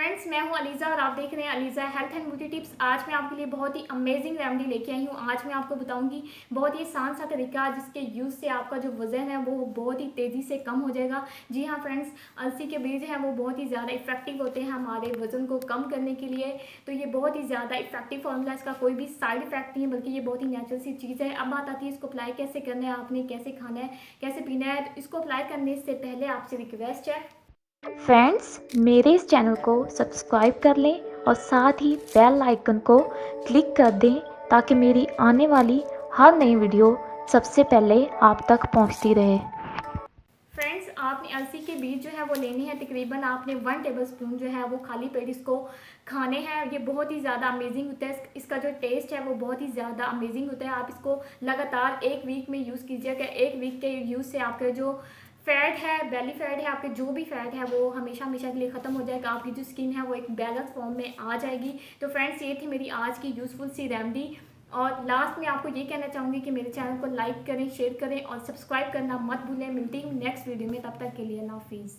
Friends, मैं हूं अलीज़ा और आप देख रहे हैं Aliza health and beauty tips. आज मैं आपके लिए बहुत ही अमेजिंग रेमेडी लेके आई हूं। आज मैं आपको बताऊंगी बहुत ही आसान सा तरीका जिसके यूज़ से आपका जो वज़न है वो बहुत ही तेज़ी से कम हो जाएगा। जी हाँ फ्रेंड्स, अलसी के बीज हैं वो बहुत ही ज़्यादा इफेक्टिव होते हैं हमारे वज़न को कम करने के लिए। तो ये बहुत ही ज़्यादा इफेक्टिव फॉर्मूला, इसका कोई भी साइड इफेक्ट नहीं है, बल्कि ये बहुत ही नेचुरल सी चीज़ है। अब बात आती है इसको अप्लाई कैसे करना है, आपने कैसे खाना है, कैसे पीना है। तो इसको अप्लाई करने से पहले आपसे रिक्वेस्ट है फ्रेंड्स, मेरे इस चैनल को सब्सक्राइब कर लें और साथ ही बेल आइकन को क्लिक कर दें ताकि मेरी आने वाली हर नई वीडियो सबसे पहले आप तक पहुंचती रहे। फ्रेंड्स, आपने अलसी के बीज जो है वो लेने हैं। तकरीबन आपने 1 टेबलस्पून जो है वो खाली पेट इसको खाने हैं। ये बहुत ही ज़्यादा अमेजिंग होता है, इसका जो टेस्ट है वो बहुत ही ज़्यादा अमेजिंग होता है। आप इसको लगातार 1 वीक में यूज़ कीजिएगा। 1 वीक के यूज़ से आपके जो फैट है, बेली फैट है, आपके जो भी फैट है वो हमेशा हमेशा के लिए ख़त्म हो जाएगा। आपकी जो स्किन है वो एक बैलेंस फॉर्म में आ जाएगी। तो फ्रेंड्स, ये थी मेरी आज की यूज़फुल सी रेमेडी। और लास्ट में आपको ये कहना चाहूँगी कि मेरे चैनल को लाइक करें, शेयर करें और सब्सक्राइब करना मत भूलें। मिलती हूँ नेक्स्ट वीडियो में, तब तक के लिए अल्लाह हाफिज़।